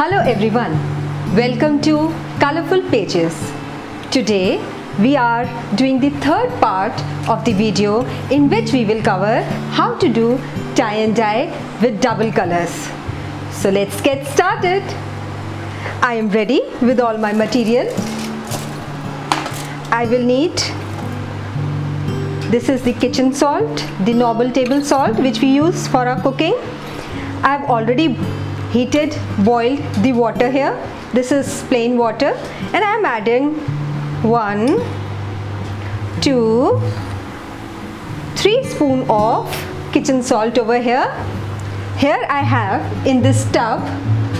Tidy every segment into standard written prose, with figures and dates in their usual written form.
Hello everyone, welcome to Colorful Pages. Today we are doing the third part of the video in which we will cover how to do tie and dye with double colors. So let's get started. I am ready with all my material. I will need, this is the kitchen salt, the normal table salt which we use for our cooking. I have already heated, boiled the water here. This is plain water and I am adding 1, 2, 3 spoons of kitchen salt over here. Here I have in this tub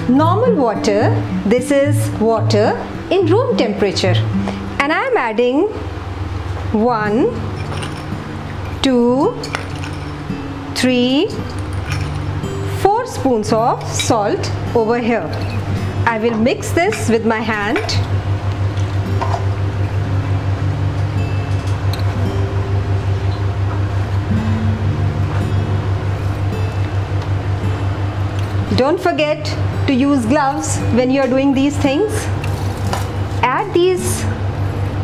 normal water. This is water in room temperature and I am adding 1, 2, 3, 4 spoons of salt over here. I will mix this with my hand. Don't forget to use gloves when you are doing these things. Add these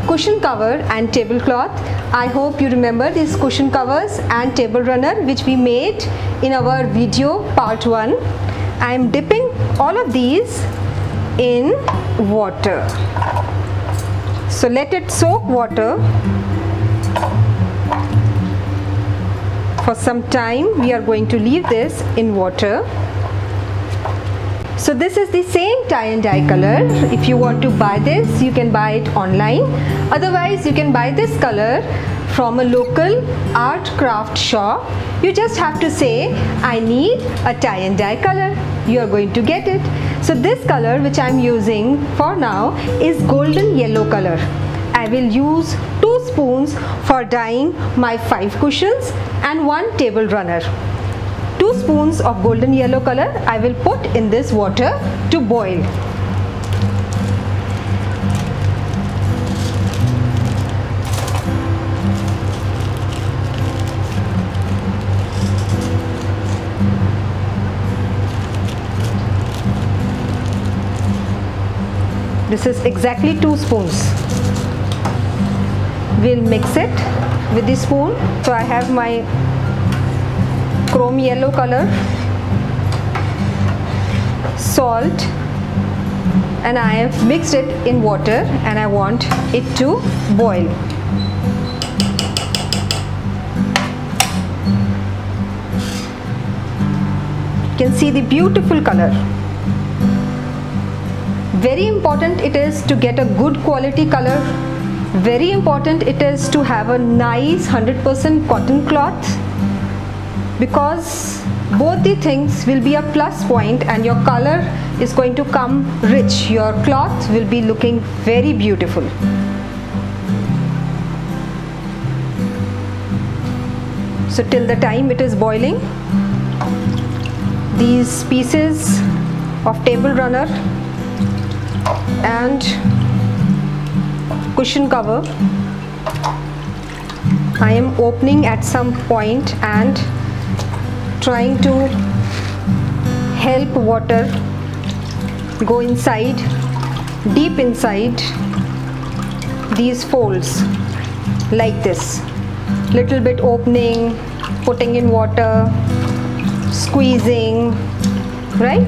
cushion cover and tablecloth. I hope you remember these cushion covers and table runner which we made in our video part 1. I am dipping all of these in water. So let it soak water for some time. We are going to leave this in water. So this is the same tie and dye color. If you want to buy this, you can buy it online. Otherwise, you can buy this color from a local art craft shop. You just have to say, I need a tie and dye color. You are going to get it. So this color which I am using for now is golden yellow color. I will use 2 spoons for dyeing my 5 cushions and 1 table runner. 2 spoons of golden yellow color I will put in this water to boil. This is exactly 2 spoons. We'll mix it with the spoon. So I have my chrome yellow color, salt, and I have mixed it in water and I want it to boil. You can see the beautiful color. Very important it is to get a good quality color. Very important it is to have a nice 100% cotton cloth, because both the things will be a plus point and your color is going to come rich. Your cloth will be looking very beautiful. So till the time it is boiling, these pieces of table runner and cushion cover I am opening at some point and trying to help water go inside, deep inside these folds like this. Little bit opening, putting in water, squeezing, right?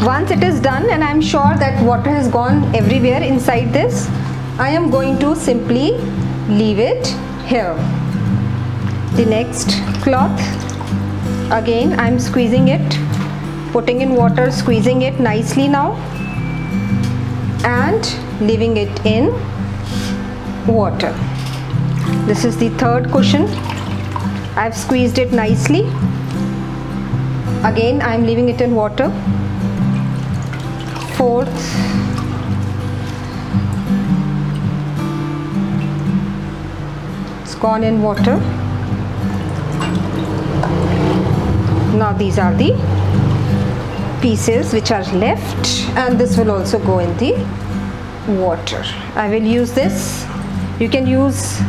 Once it is done and I am sure that water has gone everywhere inside this, I am going to simply leave it here. The next cloth, again I am squeezing it, putting in water, squeezing it nicely now and leaving it in water. This is the third cushion. I have squeezed it nicely. Again I am leaving it in water. Fourth, it's gone in water. Now these are the pieces which are left and this will also go in the water. I will use this. You can use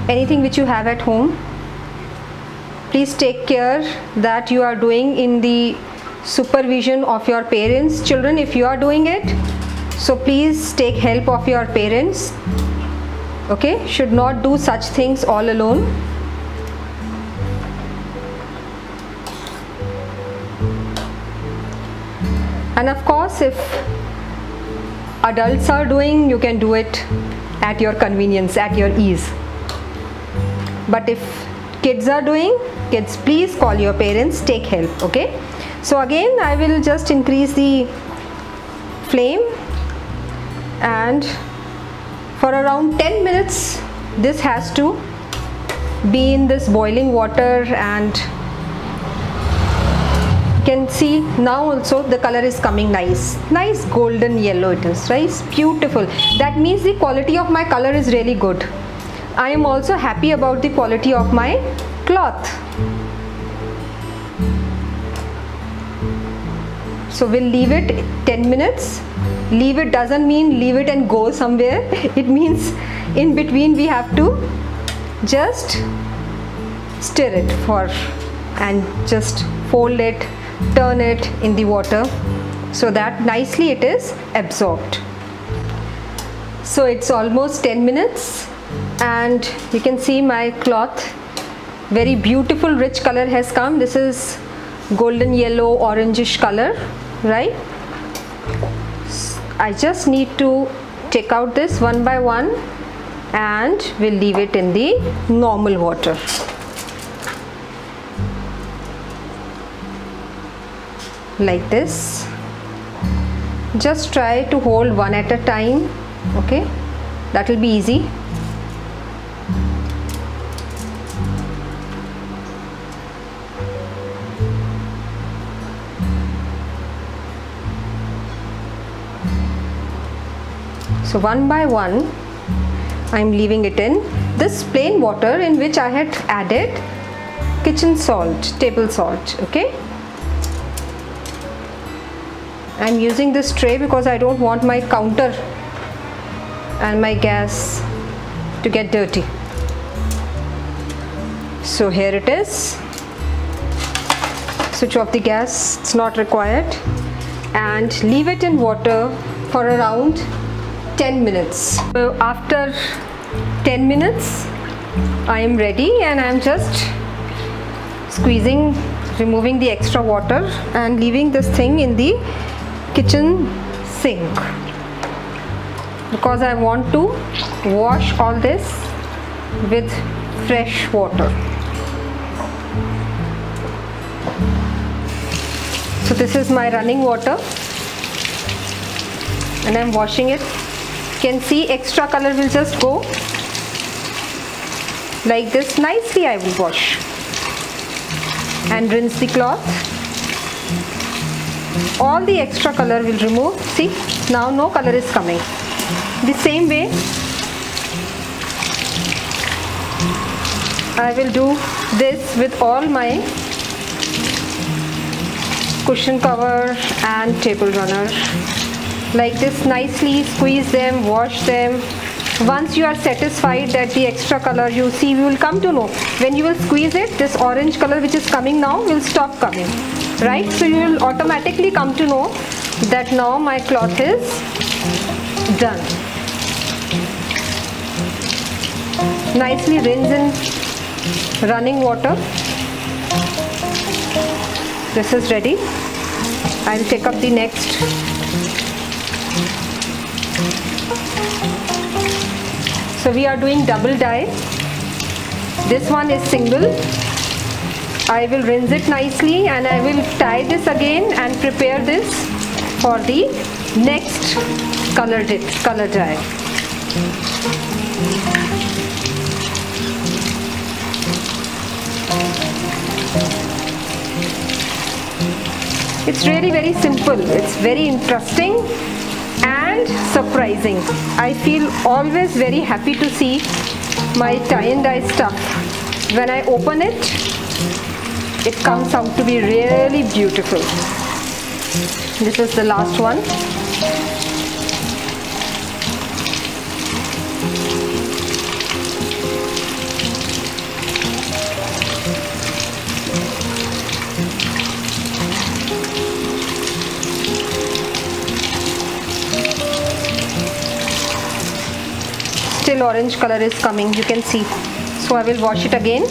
anything which you have at home. Please take care that you are doing in the supervision of your parents. Children, if you are doing it, so please take help of your parents. Okay, should not do such things all alone. And of course, if adults are doing, you can do it at your convenience, at your ease. But if kids are doing, kids, please call your parents, take help. Okay, so again I will just increase the flame, and for around 10 minutes this has to be in this boiling water. And you can see now also the color is coming nice golden yellow. It is right, beautiful. That means the quality of my color is really good. I am also happy about the quality of my cloth. So we'll leave it 10 minutes. Leave it doesn't mean leave it and go somewhere. It means in between we have to just stir it and just fold it, turn it in the water so that nicely it is absorbed. So it's almost 10 minutes and you can see my cloth, very beautiful rich color has come. This is golden yellow orangish color, right? I just need to take out this one by one and we'll leave it in the normal water. Like this. Just try to hold one at a time. Okay, that will be easy. So one by one I am leaving it in this plain water in which I had added kitchen salt, table salt. Okay, I am using this tray because I don't want my counter and my gas to get dirty. So here it is. Switch off the gas, it's not required, and leave it in water for around 10 minutes. So after 10 minutes I am ready and I am just squeezing, removing the extra water and leaving this thing in the kitchen sink because I want to wash all this with fresh water. So this is my running water and I am washing it. You can see extra color will just go like this. Nicely I will wash and rinse the cloth. All the extra color will remove. See, now no color is coming. The same way I will do this with all my cushion cover and table runner. Like this, nicely squeeze them, wash them. Once you are satisfied that the extra color, you see, you will come to know when you will squeeze it, this orange color which is coming now will stop coming, right? So you will automatically come to know that now my cloth is done. Nicely rinse in running water. This is ready. I will take up the next. So we are doing double dye. This one is single. I will rinse it nicely and I will tie this again and prepare this for the next color dye. It's really very simple. It's very interesting and surprising. I feel always very happy to see my tie and dye stuff. When I open it, it comes out to be really beautiful. This is the last one. pale orange color is coming, you can see. So I will wash it again.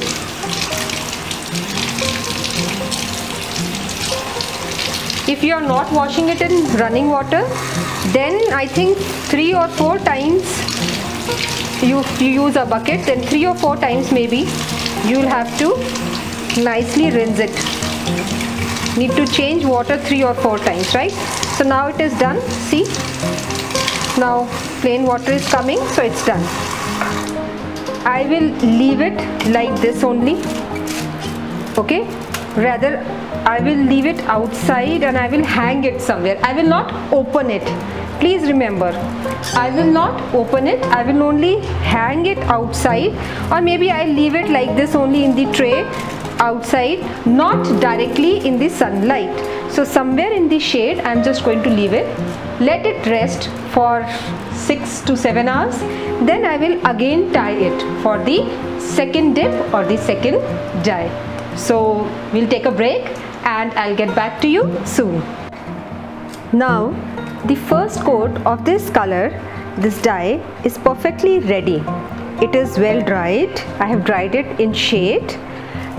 If you are not washing it in running water, then I think 3 or 4 times you use a bucket, then 3 or 4 times maybe you will have to nicely rinse it. Need to change water 3 or 4 times, right? So now it is done. See, now plain water is coming, so it's done. I will leave it like this only, okay? Rather, I will leave it outside and I will hang it somewhere. I will not open it. Please remember, I will not open it. I will only hang it outside, or maybe I leave it like this only in the tray outside, not directly in the sunlight. So somewhere in the shade, I am just going to leave it. Let it rest for 6 to 7 hours. Then I will again tie it for the second dip or the second dye. So we'll take a break and I'll get back to you soon. Now the first coat of this color, this dye, is perfectly ready. It is well dried. I have dried it in shade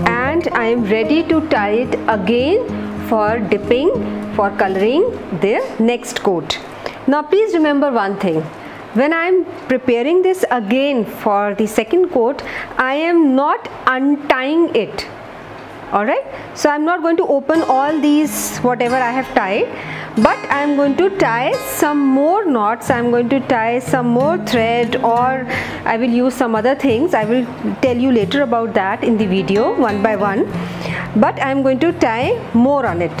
and I am ready to tie it again for dipping, for coloring the next coat. Now please remember one thing. When I am preparing this again for the second coat, I am not untying it. Alright, so I am not going to open all these whatever I have tied, but I am going to tie some more knots. I am going to tie some more thread, or I will use some other things. I will tell you later about that in the video one by one, but I am going to tie more on it,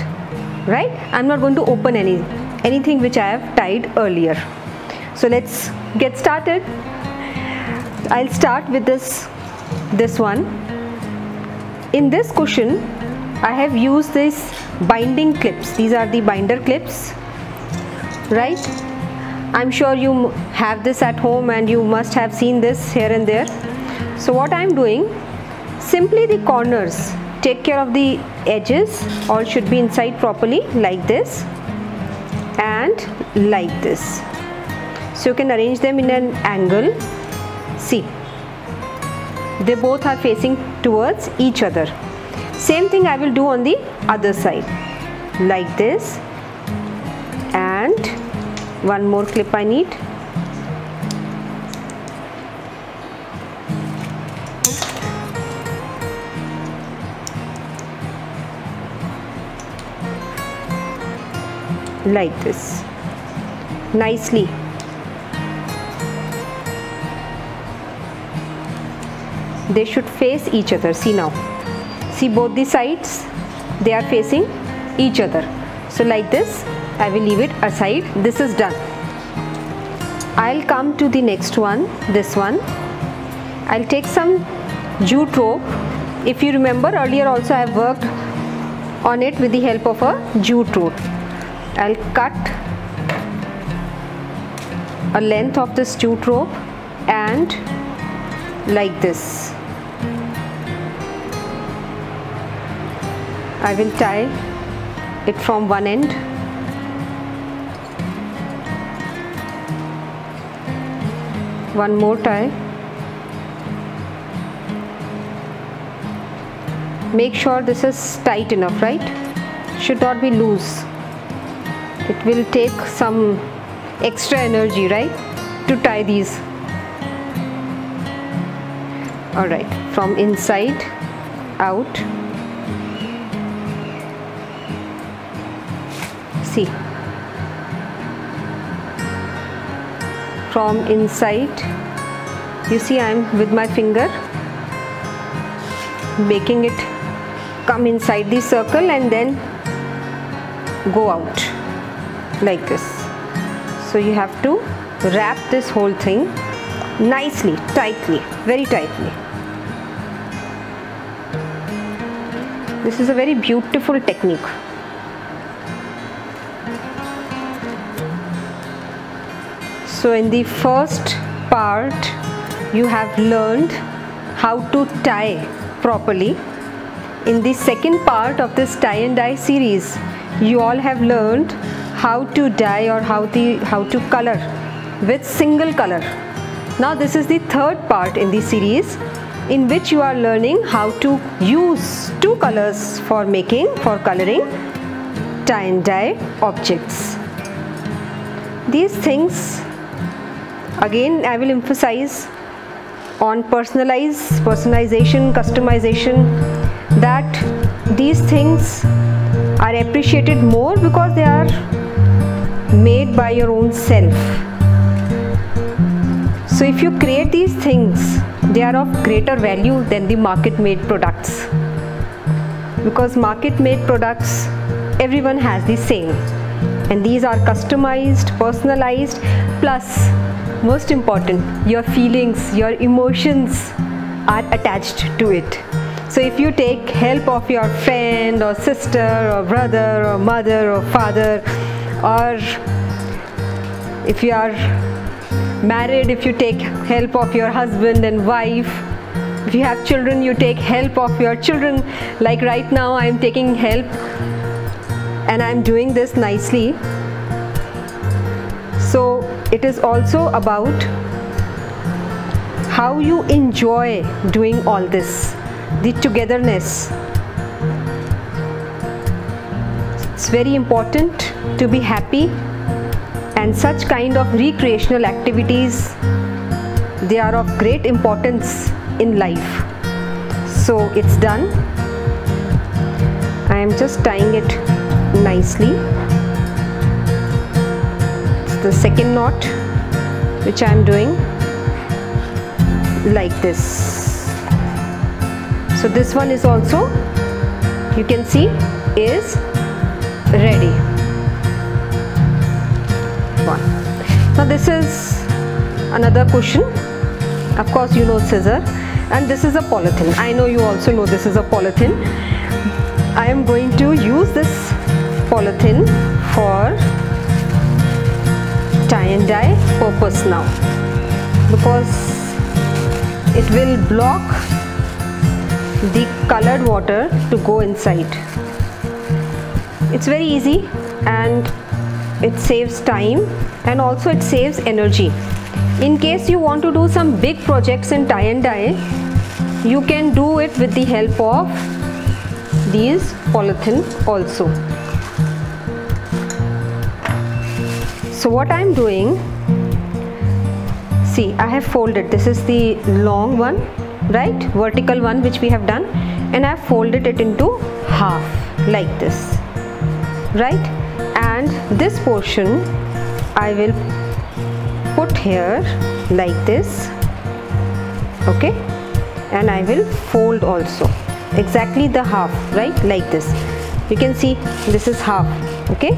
right? I am not going to open anything which I have tied earlier. So let's get started. I'll start with this one. In this cushion, I have used this binding clips. These are the binder clips, right? I'm sure you have this at home and you must have seen this here and there. So what I'm doing, simply the corners, take care of the edges, all should be inside properly, like this and like this. So you can arrange them in an angle. See, they both are facing towards each other. Same thing I will do on the other side, like this, and one more clip I need. Like this, nicely. They should face each other. See now, see both the sides, they are facing each other. So like this, I will leave it aside. This is done. I'll come to the next one, this one. I'll take some jute rope. If you remember, earlier also I have worked on it with the help of a jute rope. I'll cut a length of this jute rope and like this. I will tie it from one end. One more tie. Make sure this is tight enough, right? Should not be loose. It will take some extra energy, right, to tie these. Alright, from inside out. See, from inside, you see I am with my finger making it come inside the circle and then go out like this. So you have to wrap this whole thing nicely, tightly, very tightly. This is a very beautiful technique. So in the first part, you have learned how to tie properly. In the second part of this tie and dye series, you all have learned how to dye or how to color with single color. Now this is the third part in the series, in which you are learning how to use two colors for coloring tie and dye objects. These things, again I will emphasize on personalization, customization, that these things are appreciated more because they are made by your own self. So if you create these things, they are of greater value than the market-made products, because market-made products everyone has the same, and these are customized, personalized, plus most important, your feelings, your emotions are attached to it. So if you take help of your friend or sister or brother or mother or father, or if you are married, if you take help of your husband and wife, if you have children, you take help of your children. Like right now I am taking help and I am doing this nicely. So it is also about how you enjoy doing all this, the togetherness. It's very important to be happy, and such kind of recreational activities, they are of great importance in life. So it's done. I am just tying it nicely. It's the second knot which I am doing like this. So this one is also, you can see, is ready. Now this is another cushion. Of course you know scissor, and this is a polythene. I know you also know this is a polythene. I am going to use this polythene for tie and dye purpose now, because it will block the colored water to go inside. It's very easy, and it saves time, and also it saves energy. In case you want to do some big projects in tie and dye, you can do it with the help of these polythene also. So what I am doing, see, I have folded, this is the long one, right, vertical one which we have done, and I have folded it into half like this, right, and this portion I will put here like this, okay, and I will fold also exactly the half, right, like this. You can see this is half, okay,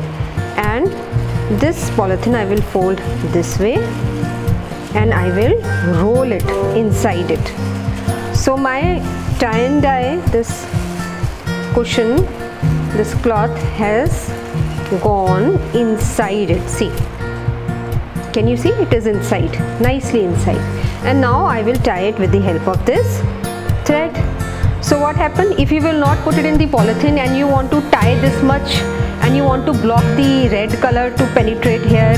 and this polythene I will fold this way, and I will roll it inside it. So my tie and dye, this cushion, this cloth has gone inside it. See, can you see? It is inside, nicely inside. And now I will tie it with the help of this thread. So what happened, if you will not put it in the polythene and you want to tie this much and you want to block the red color to penetrate here,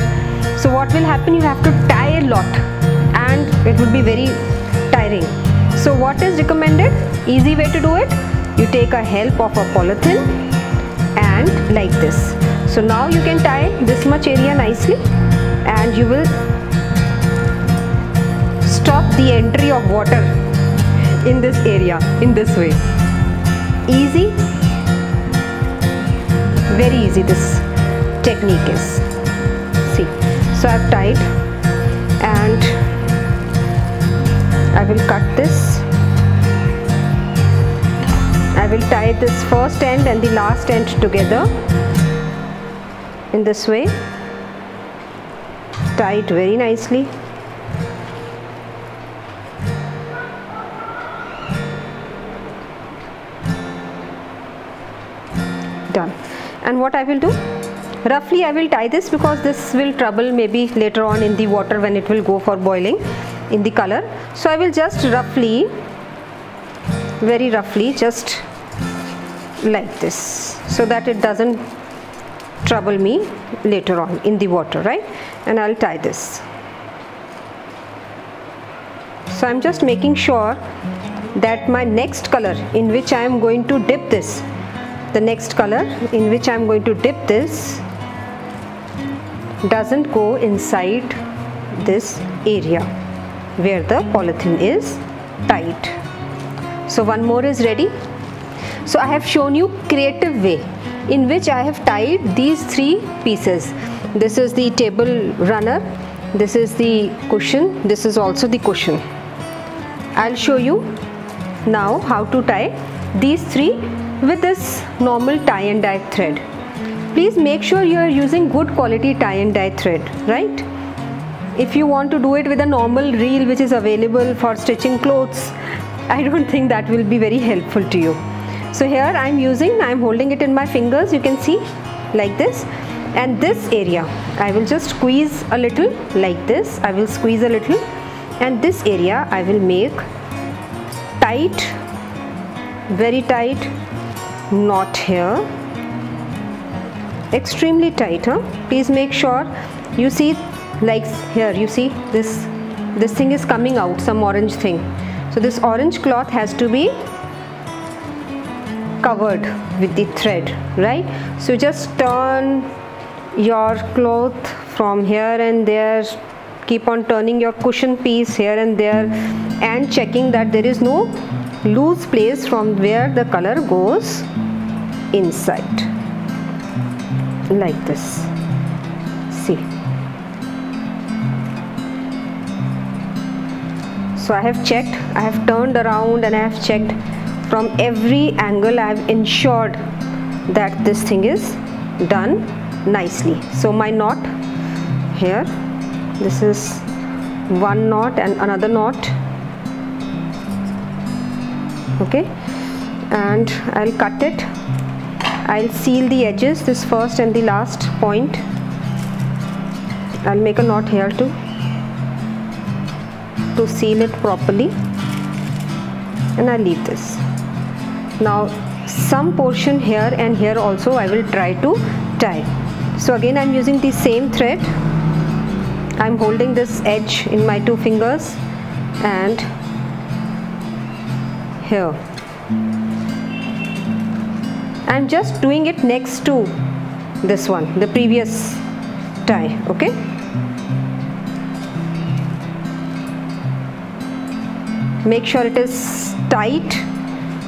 so what will happen, you have to tie a lot and it would be very tiring. So what is recommended? Easy way to do it, you take a help of a polythene and like this. So now you can tie this much area nicely, and you will stop the entry of water in this area in this way. Easy, very easy this technique is. See, so I have tied, and I will cut this. I will tie this first end and the last end together in this way. Tie it very nicely. Done. And what I will do, roughly I will tie this, because this will trouble maybe later on in the water when it will go for boiling in the color. So I will just roughly, very roughly, just like this, so that it doesn't trouble me later on in the water, right? And I'll tie this. So I'm just making sure that my next color in which I am going to dip this, the next color in which I am going to dip this doesn't go inside this area where the polythene is tied. So one more is ready. So I have shown you creative way in which I have tied these three pieces. This is the table runner, this is the cushion, this is also the cushion. I'll show you now how to tie these three with this normal tie and dye thread. Please make sure you are using good quality tie and dye thread, right? If you want to do it with a normal reel which is available for stitching clothes, I don't think that will be very helpful to you. So here I am holding it in my fingers, you can see, like this. And this area I will just squeeze a little, like this. I will squeeze a little, and this area I will make tight, very tight knot here, extremely tight. Please make sure you see, like here you see this thing is coming out, some orange thing. So this orange cloth has to be covered with the thread, right? So just turn your cloth from here and there, keep on turning your cushion piece here and there and checking that there is no loose place from where the color goes inside, like this. See, so I have checked, I have turned around and I have checked from every angle. I have ensured that this thing is done nicely. So my knot here, this is one knot and another knot, okay, and I'll cut it. I'll seal the edges, this first and the last point. I'll make a knot here too to seal it properly, and I'll leave this. Now some portion here and here also I will try to tie. So again I'm using the same thread. I'm holding this edge in my two fingers and here. I'm just doing it next to this one, the previous tie, okay? Make sure it is tight,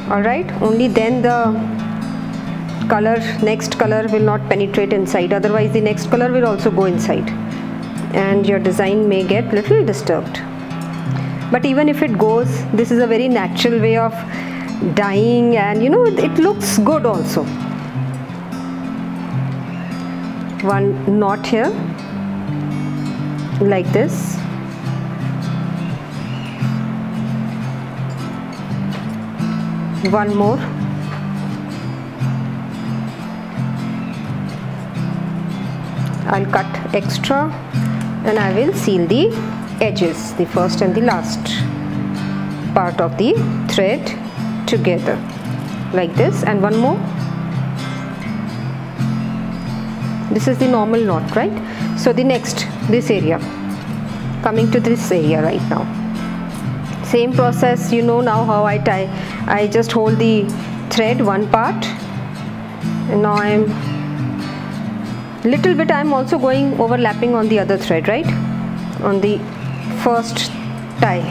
alright? Only then the color, next color will not penetrate inside, otherwise the next color will also go inside and your design may get little disturbed. But even if it goes, this is a very natural way of dyeing and you know it looks good also. One knot here, like this. One more. I'll cut extra and I will seal the edges, the first and the last part of the thread together, like this. And one more. This is the normal knot, right? So the next, this area, coming to this area right now. Same process, you know now how I tie. I just hold the thread one part and now I am little bit, I am also going overlapping on the other thread, right, on the first tie.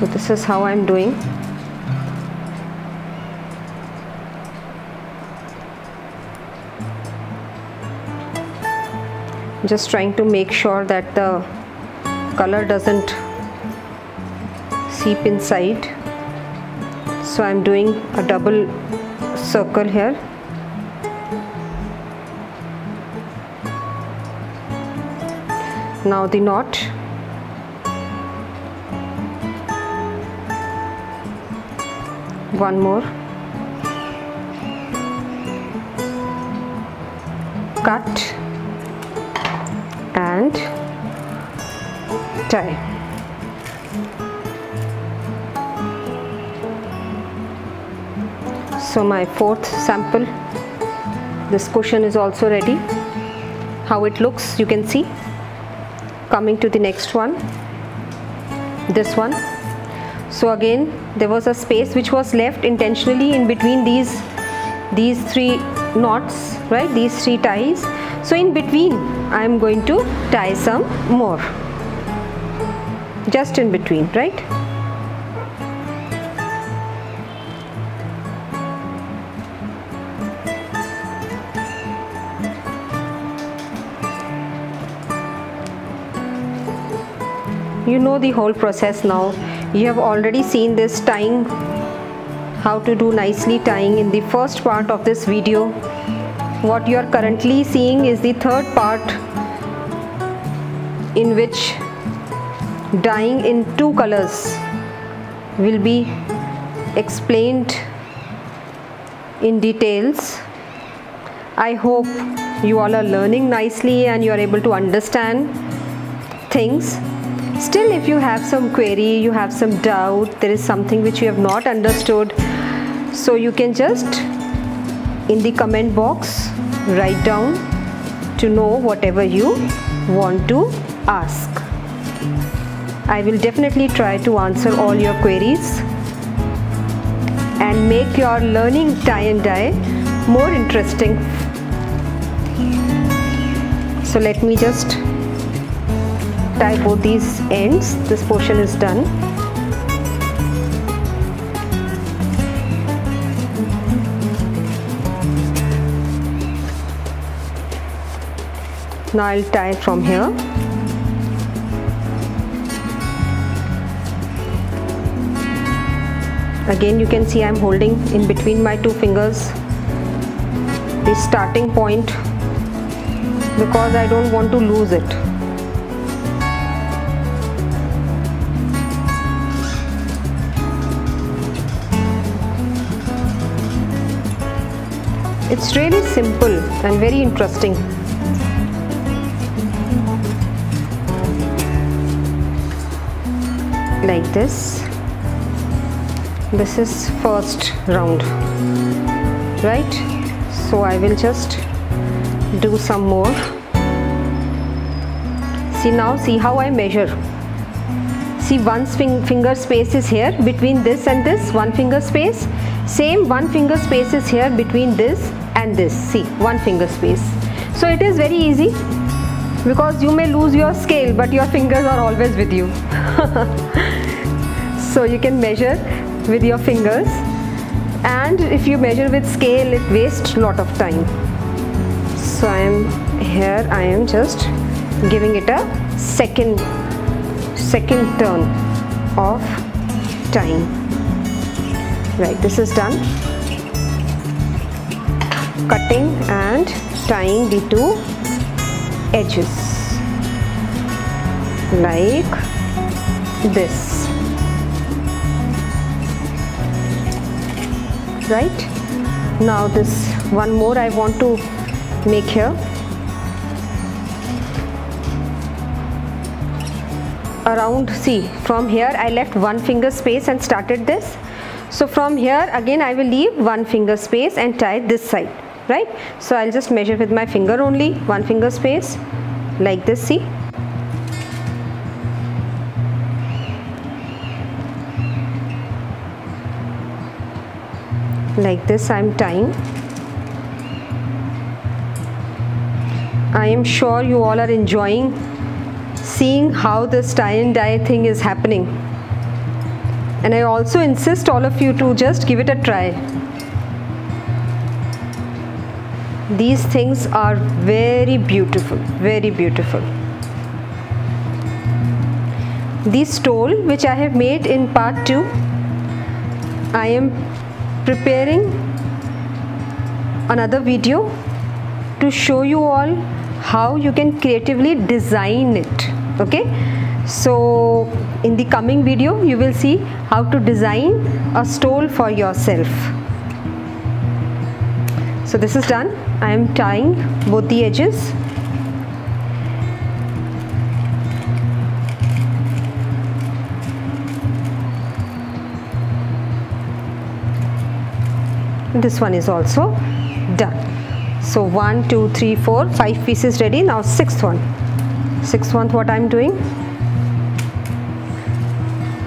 So this is how I am doing. Just trying to make sure that the color doesn't seep inside. So I am doing a double circle here. Now the knot. One more. Cut and tie. So my fourth sample, this cushion is also ready. How it looks, you can see. coming to the next one, this one. So again there was a space which was left intentionally in between these 3 knots, right, these 3 ties. So in between I am going to tie some more, just in between, right. You know the whole process now. You have already seen this tying, how to do nicely tying in the first part of this video. What you are currently seeing is the third part, in which dyeing in 2 colors will be explained in details. I hope you all are learning nicely and you are able to understand things. Still, if you have some query, you have some doubt, there is something which you have not understood, so you can just in the comment box write down to know whatever you want to ask. I will definitely try to answer all your queries and make your learning tie and dye more interesting. So let me just tie both these ends. This portion is done. Now I'll tie from here. Again you can see I'm holding in between my 2 fingers the starting point, because I don't want to lose it. It's really simple and very interesting. Like this. This is first round, right? So I will just do some more. See now, see how I measure. See, 1 finger space is here between this and this, 1 finger space. Same 1 finger space is here between this and this. See, 1 finger space. So it is very easy, because you may lose your scale but your fingers are always with you. So you can measure with your fingers, and if you measure with scale it wastes a lot of time. So I am just giving it a second turn of tying. Right, this is done. Cutting and tying the 2 edges like this. Right, now this one more I want to make here. Around, see, from here I left 1 finger space and started this. So from here again I will leave 1 finger space and tie this side, right? So I'll just measure with my finger only, 1 finger space like this. See, like this I'm tying. I am sure you all are enjoying seeing how this tie and dye thing is happening, and I also insist all of you to just give it a try. These things are very beautiful, very beautiful. This stole which I have made in part 2, I am preparing another video to show you all how you can creatively design it. Okay, so in the coming video you will see how to design a stole for yourself. So this is done. I am tying both the edges. This one is also done. So 1, 2, 3, 4, 5 pieces ready. Now 6th one. 6/1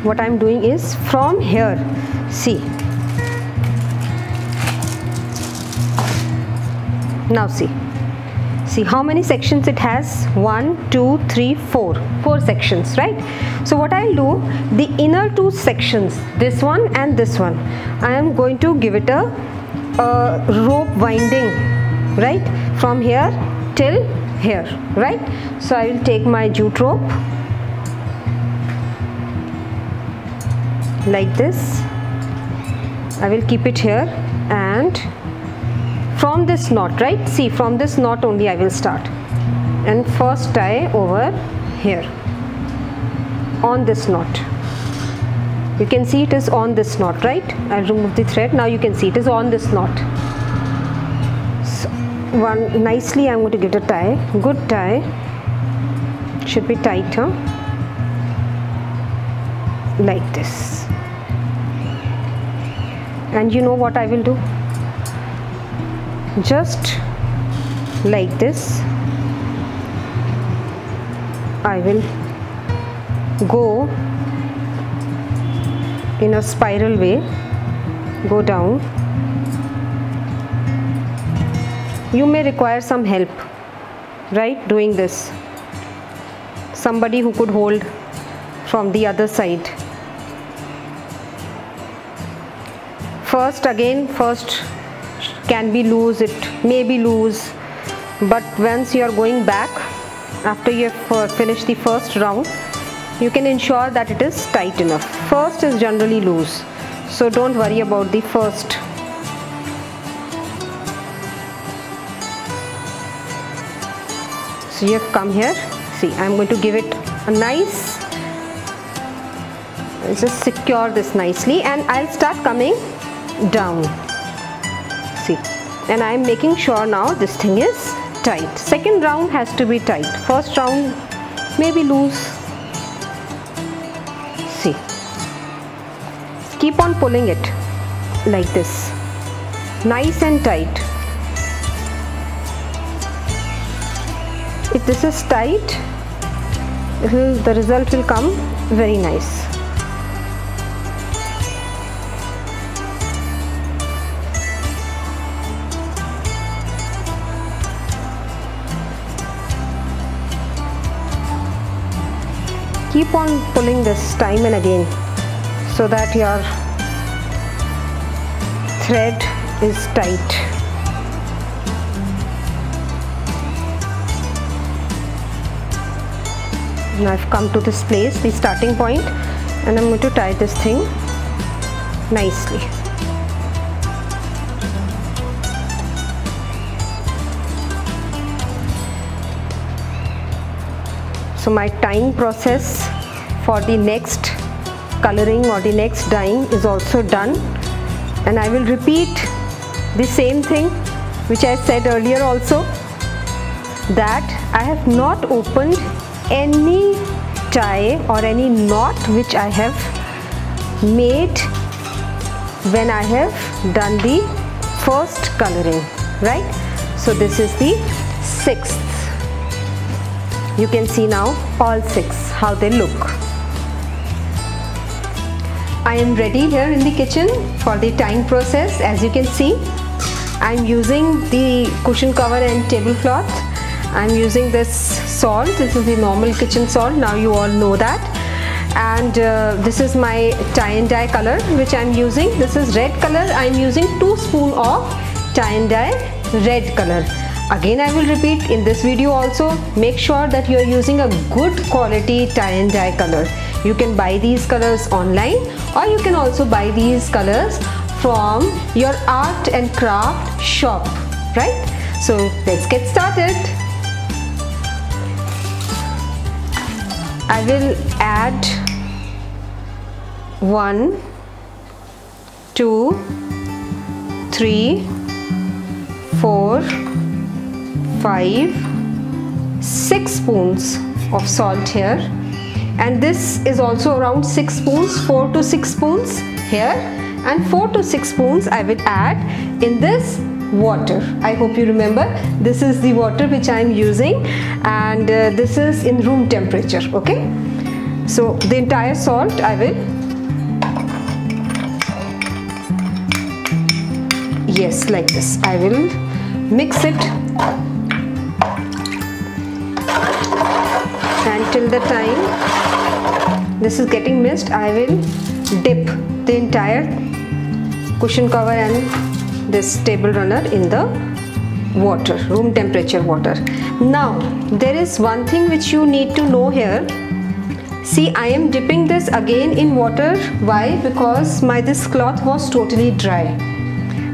what I'm doing is from here, see, now see how many sections it has. 1 2 3 4 sections, right? So what I'll do, the inner two sections, this one and this one, I am going to give it a rope winding, right, from here till here, right? So I will take my jute rope like this, I will keep it here, and from this knot, right, see, from this knot only I will start, and first tie over here on this knot. You can see it is on this knot, right? I'll remove the thread. Now you can see it is on this knot. So one nicely I'm going to get a tie, good tie, should be tight, huh? Like this. And you know what I will do? Just like this, I will go in a spiral way, go down. You may require some help, right, doing this. Somebody who could hold from the other side. First can be loose, it may be loose, but once you are going back after you have finished the first round, you can ensure that it is tight enough. First is generally loose, so don't worry about the first. So you have come here, see, I am going to give it a nice, I'll just secure this nicely, and I'll start coming down, see, and I am making sure now this thing is tight. Second round has to be tight, first round may be loose, see, keep on pulling it like this, nice and tight. If this is tight, the result will come very nice. Keep on pulling this time and again so that your thread is tight. Now I've come to this place, the starting point, and I'm going to tie this thing nicely. So my tying process for the next coloring or the next dyeing is also done, and I will repeat the same thing which I said earlier also, that I have not opened any tie or any knot which I have made when I have done the first coloring, right? So this is the 6th. You can see now all 6 how they look. I am ready here in the kitchen for the tying process. As you can see, I am using the cushion cover and tablecloth. I am using this salt. This is the normal kitchen salt. Now you all know that. And this is my tie and dye color which I am using. This is red color. I am using 2 spoons of tie and dye red color. Again, I will repeat in this video also, make sure that you are using a good quality tie and dye color. You can buy these colors online, or you can also buy these colors from your art and craft shop, right? So let's get started. I will add 1, 2, 3, 4, 5, 6 spoons of salt here, and this is also around 6 spoons, 4 to 6 spoons here, and 4 to 6 spoons I will add in this water. I hope you remember, this is the water which I am using, and this is in room temperature. Okay, so the entire salt I will, yes, like this, I will mix it, and till the time this is getting mixed, I will dip the entire cushion cover and this table runner in the water, room temperature water. Now there is one thing which you need to know here. See, I am dipping this again in water. Why? Because this cloth was totally dry.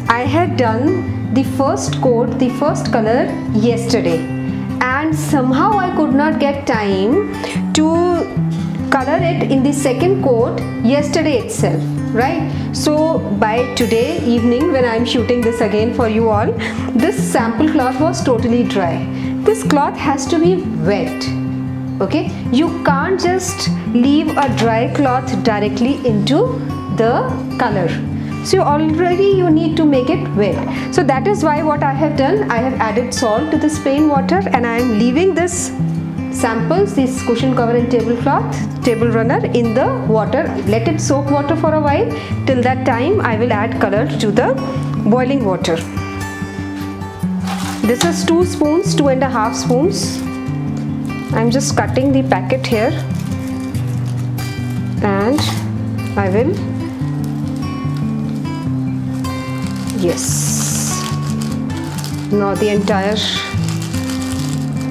I had done the first coat, the first color yesterday, and somehow I could not get time to color it in the second coat yesterday itself, right? So by today evening, when I am shooting this again for you all, this sample cloth was totally dry. This cloth has to be wet. Okay, you can't just leave a dry cloth directly into the color. So already you need to make it wet. So that is why what I have done, I have added salt to this plain water, and I am leaving this samples, this cushion cover and tablecloth, table runner in the water. Let it soak water for a while. Till that time I will add color to the boiling water. This is 2 spoons, 2.5 spoons. I'm just cutting the packet here, and I will, yes, now the entire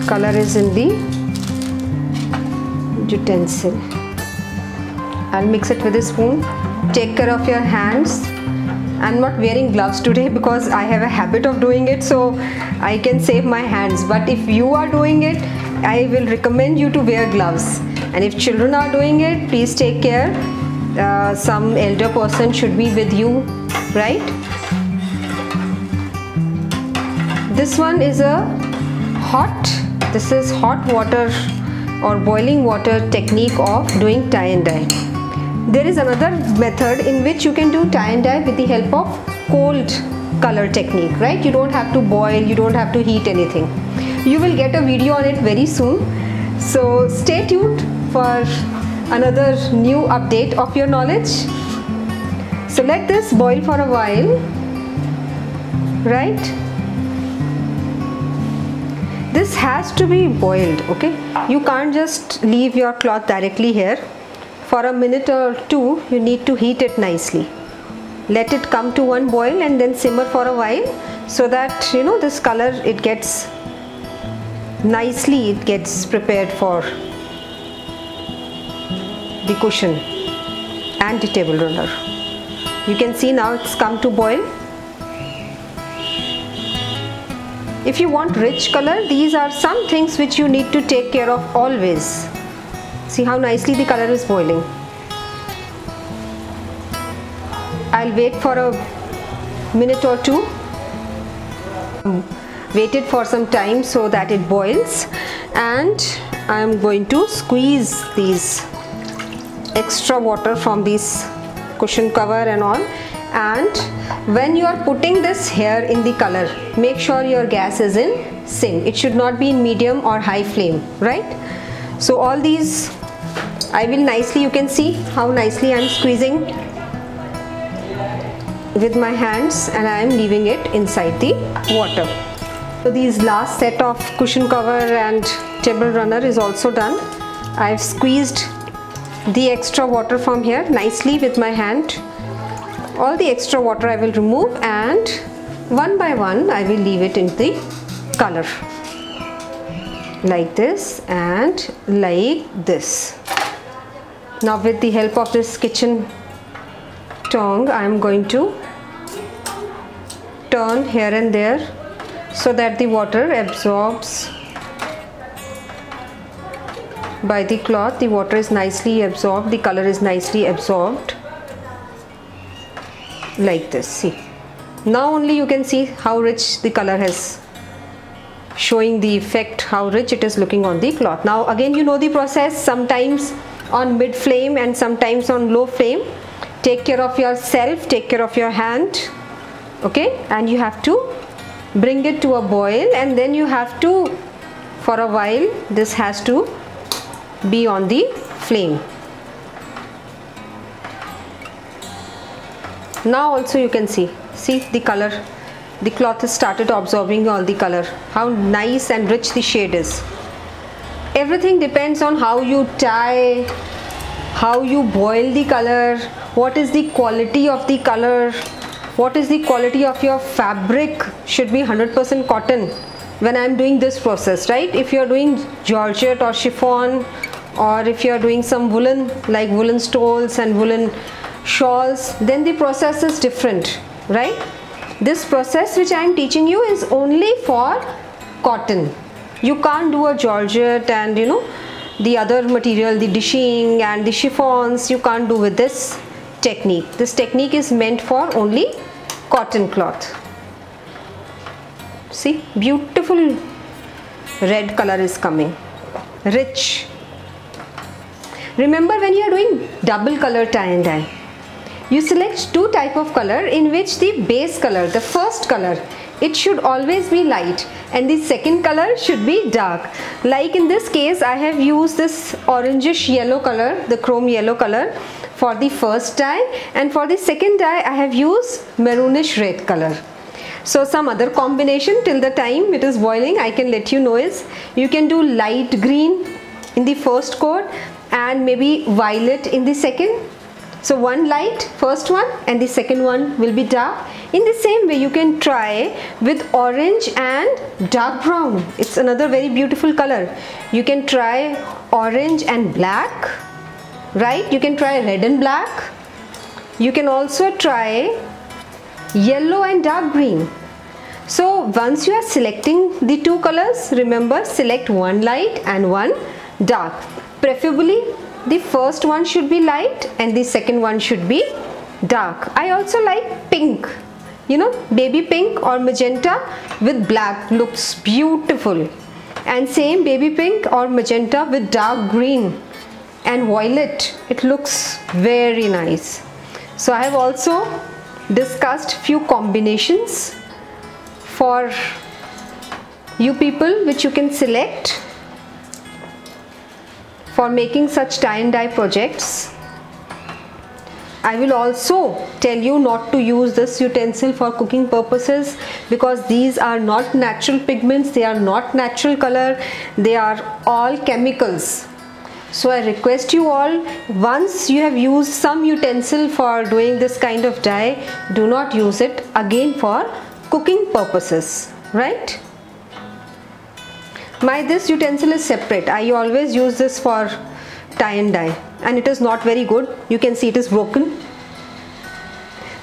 color is in the utensil. I'll mix it with a spoon. Take care of your hands. I'm not wearing gloves today because I have a habit of doing it, so I can save my hands. But if you are doing it, I will recommend you to wear gloves. And if children are doing it, please take care. Some elder person should be with you, right? This one is this is hot water or boiling water technique of doing tie and dye. There is another method in which you can do tie and dye with the help of cold color technique, right? You don't have to boil, you don't have to heat anything. You will get a video on it very soon. So stay tuned for another new update of your knowledge. So let this boil for a while, right? This has to be boiled, okay? You can't just leave your cloth directly here. For a minute or two, you need to heat it nicely. Let it come to one boil and then simmer for a while, so that, you know, this color, it gets nicely, it gets prepared for the cushion and the table runner. You can see now it's come to boil. If you want rich color, these are some things which you need to take care of always. See how nicely the color is boiling. I'll wait for a minute or two. Wait it for some time so that it boils, and I'm going to squeeze these extra water from this cushion cover and all. And when you are putting this here in the color, make sure your gas is in sim. It should not be in medium or high flame, right? So all these I will nicely, you can see how nicely I'm squeezing with my hands, and I am leaving it inside the water. So these last set of cushion cover and table runner is also done. I've squeezed the extra water from here nicely with my hand. All the extra water I will remove, and one by one I will leave it in the color, like this and like this. Now with the help of this kitchen tongue, I am going to turn here and there so that the water absorbs by the cloth. The water is nicely absorbed, the color is nicely absorbed, like this. See, now only you can see how rich the color has, showing the effect, how rich it is looking on the cloth. Now again, you know the process, sometimes on mid flame and sometimes on low flame. Take care of yourself, take care of your hand, okay? And you have to bring it to a boil, and then you have to, for a while, this has to be on the flame. Now also you can see the color, the cloth has started absorbing all the color. How nice and rich the shade is. Everything depends on how you tie, how you boil the color, what is the quality of the color, what is the quality of your fabric. Should be 100% cotton when I am doing this process, right? If you are doing georgette or chiffon, or if you are doing some woolen, like woolen stoles and woolen shawls, then the process is different, right? This process which I am teaching you is only for cotton. You can't do a georgette and the other material, the dishing and the chiffons, you can't do with this technique. This technique is meant for only cotton cloth. See, beautiful red color is coming, rich. Remember, when you are doing double color tie and dye, you select two type of color in which the base color, the first color, it should always be light and the second color should be dark. Like in this case, I have used this orangish yellow color, the chrome yellow color for the first dye, and for the second dye I have used maroonish red color. So some other combination till the time it is boiling, I can let you know is, you can do light green in the first coat and maybe violet in the second. So one light, first one, and the second one will be dark. In the same way you can try with orange and dark brown. It's another very beautiful color. You can try orange and black, right? You can try red and black. You can also try yellow and dark green. So once you are selecting the two colors, remember, select one light and one dark. Preferably the first one should be light and the second one should be dark. I also like pink, baby pink or magenta with black looks beautiful, and same baby pink or magenta with dark green and violet, it looks very nice. So I have also discussed few combinations for you people which you can select for making such tie and dye projects. I will also tell you not to use this utensil for cooking purposes, because these are not natural pigments, they are not natural color, they are all chemicals. So I request you all, once you have used some utensil for doing this kind of dye, do not use it again for cooking purposes, right? This utensil is separate. I always use this for tie and dye, and it is not very good. You can see it is broken,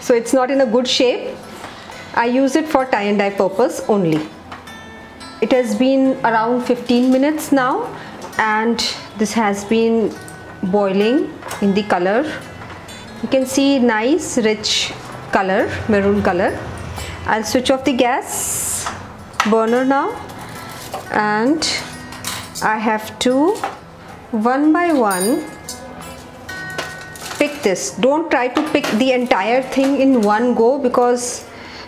so it's not in a good shape. I use it for tie and dye purpose only. It has been around 15 minutes now, and this has been boiling in the color. You can see nice rich color, maroon color. I'll switch off the gas burner now, and I have to one by one pick this. Don't try to pick the entire thing in one go, because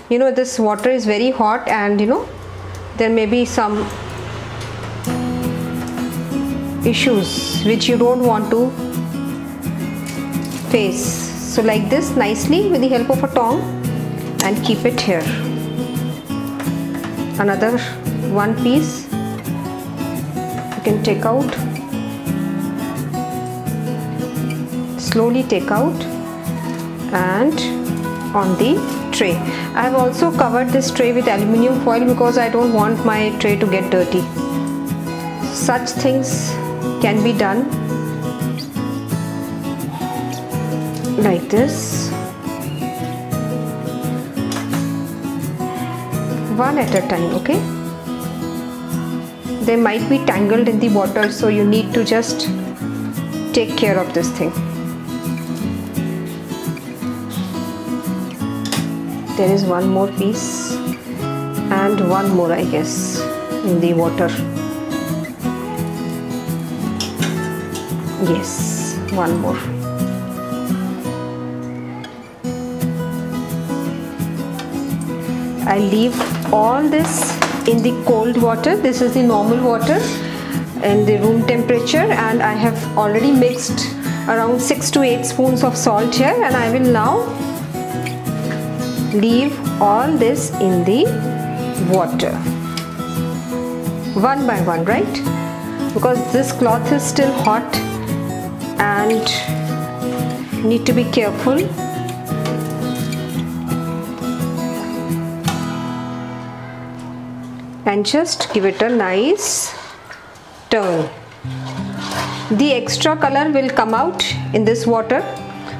this water is very hot and there may be some issues which you don't want to face. So like this, nicely with the help of a tong, and keep it here. Another one piece you can take out, slowly take out, and on the tray. I have also covered this tray with aluminium foil because I don't want my tray to get dirty. Such things can be done like this, one at a time, okay? They might be tangled in the water, so you need to just take care of this thing. There is one more piece and one more, I guess, in the water. Yes, one more. I leave all this in the cold water. This is the normal water in the room temperature, and I have already mixed around 6 to 8 spoons of salt here, and I will now leave all this in the water one by one, right? Because this cloth is still hot and need to be careful. And just give it a nice turn. The extra color will come out in this water.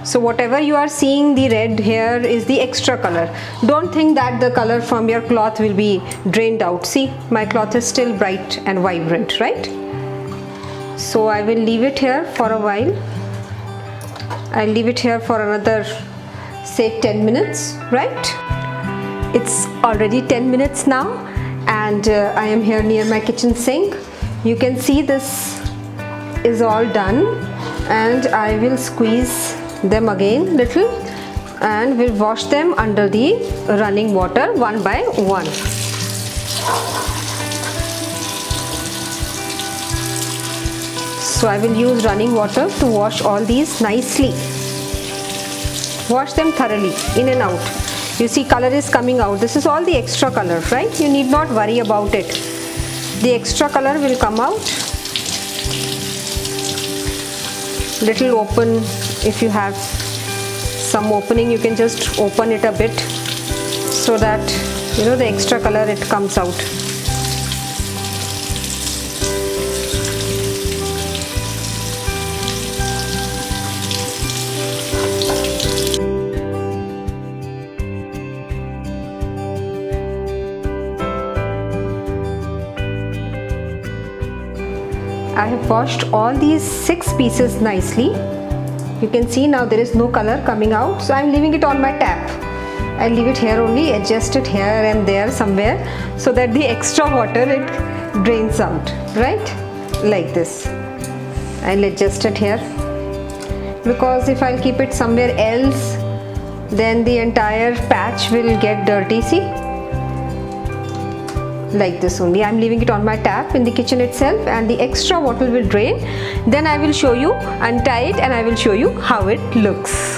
So whatever you are seeing the red here is the extra color. Don't think that the color from your cloth will be drained out. See, my cloth is still bright and vibrant, right? So I will leave it here for a while. I'll leave it here for another, say, 10 minutes, right? It's already 10 minutes now, and I am here near my kitchen sink. You can see this is all done, and I will squeeze them again little, and will wash them under the running water one by one. So I will use running water to wash all these nicely. Wash them thoroughly, in and out. You see, color is coming out. This is all the extra color, right? You need not worry about it. The extra color will come out. Little open. If you have some opening, you can just open it a bit so that, you know, the extra color, it comes out. I have washed all these 6 pieces nicely. You can see now there is no color coming out, so I am leaving it on my tap. I'll leave it here only, adjust it here and there somewhere so that the extra water, it drains out, right? Like this. I'll adjust it here, because if I'll keep it somewhere else, then the entire patch will get dirty, see? Like this only. I'm leaving it on my tap in the kitchen itself, and the extra water will drain. Then I will show you, untie it, and I will show you how it looks.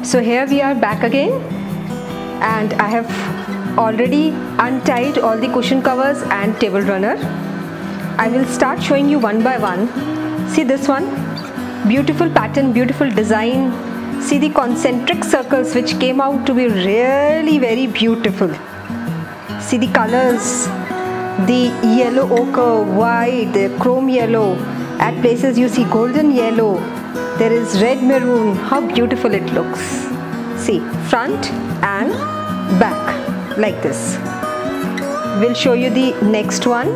So here we are back again, and I have already untied all the cushion covers and table runner. I will start showing you one by one. See this one, beautiful pattern, beautiful design. See the concentric circles which came out to be really very beautiful. See the colors, the yellow ochre, white, the chrome yellow. At places you see golden yellow. There is red maroon. How beautiful it looks. See, front and back like this. We'll show you the next one.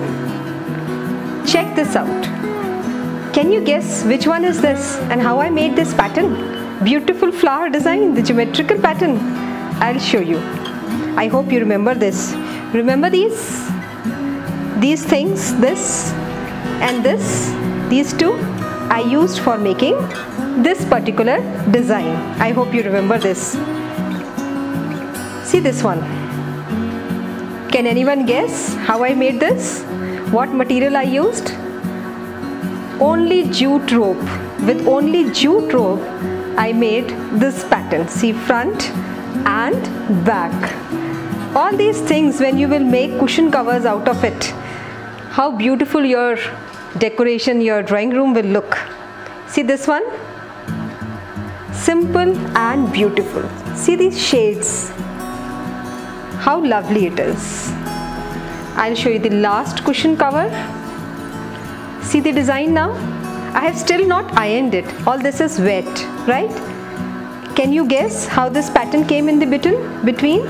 Check this out. Can you guess which one is this and how I made this pattern? Beautiful flower design, the geometrical pattern. I'll show you. I hope you remember this. Remember these things, this and this, these two I used for making this particular design. I hope you remember this. See this one. Can anyone guess how I made this? What material I used? Only jute rope. With only jute rope I made this pattern. See, front and back. All these things, when you will make cushion covers out of it, how beautiful your decoration, your drawing room will look. See this one? Simple and beautiful. See these shades. How lovely it is. I'll show you the last cushion cover. See the design now? I have still not ironed it. All this is wet, right? Can you guess how this pattern came in the between?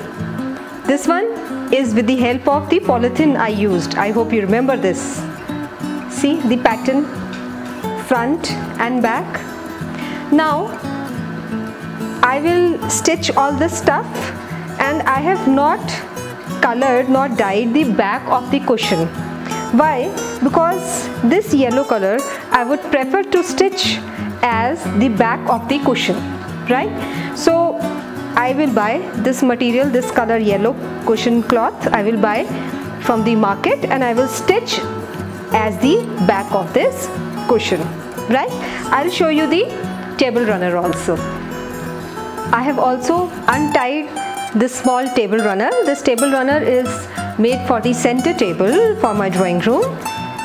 This one is with the help of the polythene I used. I hope you remember this. See the pattern, front and back. Now I will stitch all this stuff, and I have not colored nor dyed the back of the cushion. Why? Because this yellow color I would prefer to stitch as the back of the cushion, right? So I will buy this material, this color yellow cushion cloth I will buy from the market, and I will stitch as the back of this cushion, right? I'll show you the table runner also. I have also untied this small table runner. This table runner is made for the center table for my drawing room.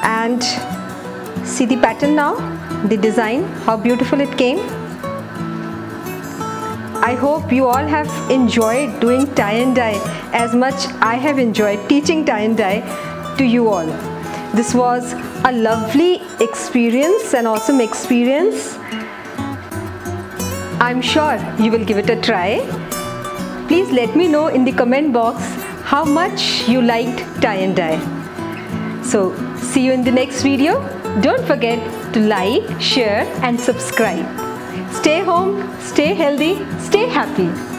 And see the pattern now, the design, how beautiful it came. I hope you all have enjoyed doing tie and dye as much I have enjoyed teaching tie and dye to you all. This was a lovely experience, an awesome experience. I'm sure you will give it a try. Please let me know in the comment box how much you liked tie and dye. So see you in the next video. Don't forget to like, share and subscribe. Stay home, stay healthy, stay happy.